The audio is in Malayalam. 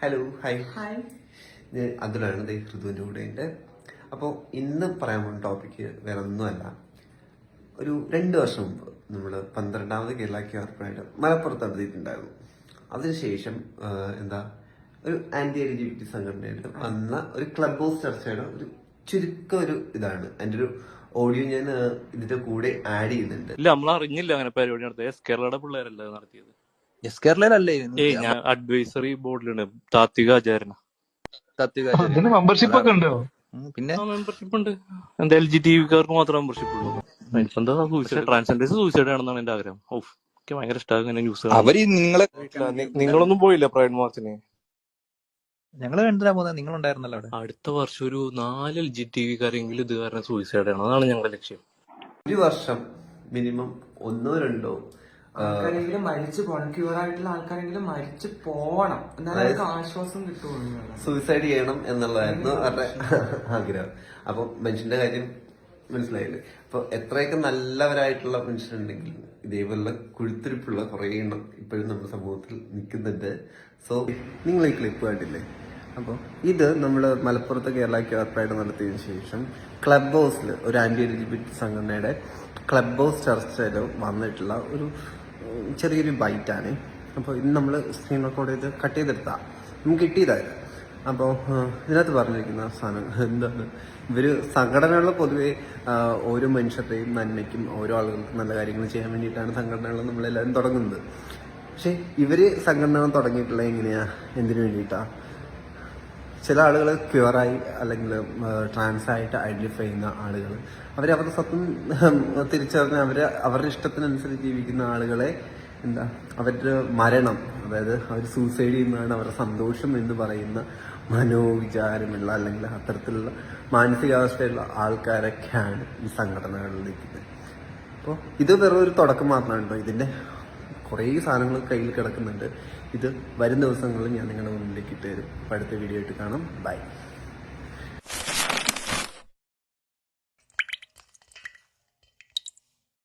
Hello hi hi. അതിലാണ് ഋതുവിൻ്റെ കൂടെ ഉണ്ട്. അപ്പോൾ ഇന്ന് പറയാൻ പോകുന്ന ടോപ്പിക്ക് വേറെ ഒന്നുമല്ല. ഒരു 2 വർഷം മുമ്പ് നമ്മൾ 12ാമത് കേരള ക്യാർപ്പറേറ്റ് മലപ്പുറത്ത് നടത്തിയിട്ടുണ്ടായിരുന്നു. അതിനുശേഷം ഒരു ആന്റി LGBT സംഘടനയിൽ വന്ന ഒരു ക്ലബ് ഹൗസ് ചർച്ചയുടെ ഒരു ചുരുക്കം ഒരു ഇതാണ്. എൻ്റെ ഒരു ഓഡിയോ ഞാൻ ഇതിന്റെ കൂടെ ആഡ് ചെയ്യുന്നുണ്ട്. ഇല്ല, നമ്മൾ അറിഞ്ഞില്ല അങ്ങനെ പരിപാടി നടത്തിയത്. എസ് കേരളയുടെ പിള്ളേരല്ല നടത്തിയത്. എസ് കേരളയിലല്ലേ ഞാൻ അഡ്വൈസറി ബോർഡിലുണ്ട്. താത്വിക ആചാരണ. മെമ്പർഷിപ്പ് ഒക്കെ ഉണ്ടോ? പിന്നെ മെമ്പർഷിപ്പ് ഉണ്ട്. എന്താ LGBTകാർക്ക് മാത്രമേ മെമ്പർഷിപ്പ് ഉള്ളൂ. എന്താ സൂയിസൈഡ്, ട്രാൻസ്ജെൻഡേഴ്സ് സൂയിസൈഡ് ആണെന്നാണ് എന്റെ ആഗ്രഹം. എനിക്ക് ഭയങ്കര ഇഷ്ടമാണ് ഇങ്ങനെ ന്യൂസ്. അവര് നിങ്ങളൊന്നും പോയില്ല പ്രൈഡ് മാർച്ചിന്? ഞങ്ങള് കണ്ടിട്ടാ പോകുന്നത്. നിങ്ങൾ ഉണ്ടായിരുന്നല്ലോ അവിടെ. അടുത്ത വർഷം ഒരു 4 LGBTകാരെങ്കിലും ഇത് കാരണം സൂയിസൈഡ് ആണ്. അതാണ് ഞങ്ങളുടെ ലക്ഷ്യം. ഒരു വർഷം മിനിമം 1-2 ആൾക്കാരെങ്കിലും മരിച്ചു പോകണം. ക്യൂർ ആയിട്ടുള്ള ആൾക്കാരെങ്കിലും മരിച്ചു പോവണം, എന്നാലും അവർക്ക് ആശ്വാസം കിട്ടുള്ളൂ. സൂയിസൈഡ് ചെയ്യണം എന്നുള്ളതായിരുന്നു അവരുടെ ആഗ്രഹം. അപ്പൊ മനുഷ്യന്റെ കാര്യം മനസ്സിലായില്ലേ? അപ്പൊ എത്രയൊക്കെ നല്ലവരായിട്ടുള്ള മനുഷ്യരുണ്ടെങ്കിലും ഇതേപോലുള്ള കുഴുത്തിരിപ്പുള്ള കുറെ എണ്ണം ഇപ്പോഴും നമ്മുടെ സമൂഹത്തിൽ നിൽക്കുന്നുണ്ട്. സോ നിങ്ങൾ ഈ ക്ലിപ്പ് കണ്ടില്ലേ? അപ്പോൾ ഇത് നമ്മൾ മലപ്പുറത്ത് കേരള ക്യാർപ്പറേറ്റ് നടത്തിയതിനു ശേഷം ക്ലബ് ഹൗസിൽ ഒരു ആന്റി LGBT സംഘടനയുടെ ക്ലബ് ഹൗസ് ചർച്ചയിൽ വന്നിട്ടുള്ള ഒരു ചെറിയൊരു ബൈറ്റാണ്. അപ്പോൾ ഇത് നമ്മൾ സ്ക്രീൻ റെക്കോർഡ് ചെയ്ത് കട്ട് ചെയ്തെടുത്താൽ നമുക്ക് കിട്ടിയതായിരുന്നു. അപ്പോൾ ഇതിനകത്ത് പറഞ്ഞിരിക്കുന്ന സാധനം എന്താണ്? ഇവർ സംഘടനകൾ പൊതുവെ ഓരോ മനുഷ്യരുടെയും നന്മയ്ക്കും ഓരോ ആളുകൾക്കും നല്ല കാര്യങ്ങൾ ചെയ്യാൻ വേണ്ടിയിട്ടാണ് സംഘടനകൾ നമ്മളെല്ലാവരും തുടങ്ങുന്നത്. പക്ഷെ ഇവര് സംഘടനകൾ തുടങ്ങിയിട്ടുള്ള എങ്ങനെയാ, എന്തിനു വേണ്ടിയിട്ടാണ്? ചില ആളുകൾ ക്യൂറായി അല്ലെങ്കിൽ ട്രാൻസായിട്ട് ഐഡന്റിഫൈ ചെയ്യുന്ന ആളുകൾ അവരുടെ സ്വന്തം തിരിച്ചറിഞ്ഞ് അവരുടെ ഇഷ്ടത്തിനനുസരിച്ച് ജീവിക്കുന്ന ആളുകളെ അവരുടെ മരണം, അതായത് അവർ സൂസൈഡ് ചെയ്യുന്നതാണ് അവരുടെ സന്തോഷം എന്ന് പറയുന്ന മനോവിചാരമുള്ള അല്ലെങ്കിൽ അത്തരത്തിലുള്ള മാനസികാവസ്ഥയുള്ള ആൾക്കാരൊക്കെയാണ് ഈ സംഘടനകളിലേക്ക്. അപ്പോൾ ഇത് വെറും ഒരു തുടക്കം മാത്രമാണ് കേട്ടോ. ഇതിൻ്റെ കുറേ സാധനങ്ങൾ കയ്യിൽ കിടക്കുന്നുണ്ട്. ഇത് വരും ദിവസങ്ങളിൽ ഞാൻ നിങ്ങളുടെ മുന്നിലേക്ക് ഇട്ട് തരും. അടുത്ത വീഡിയോ ആയിട്ട് കാണാം. ബൈ.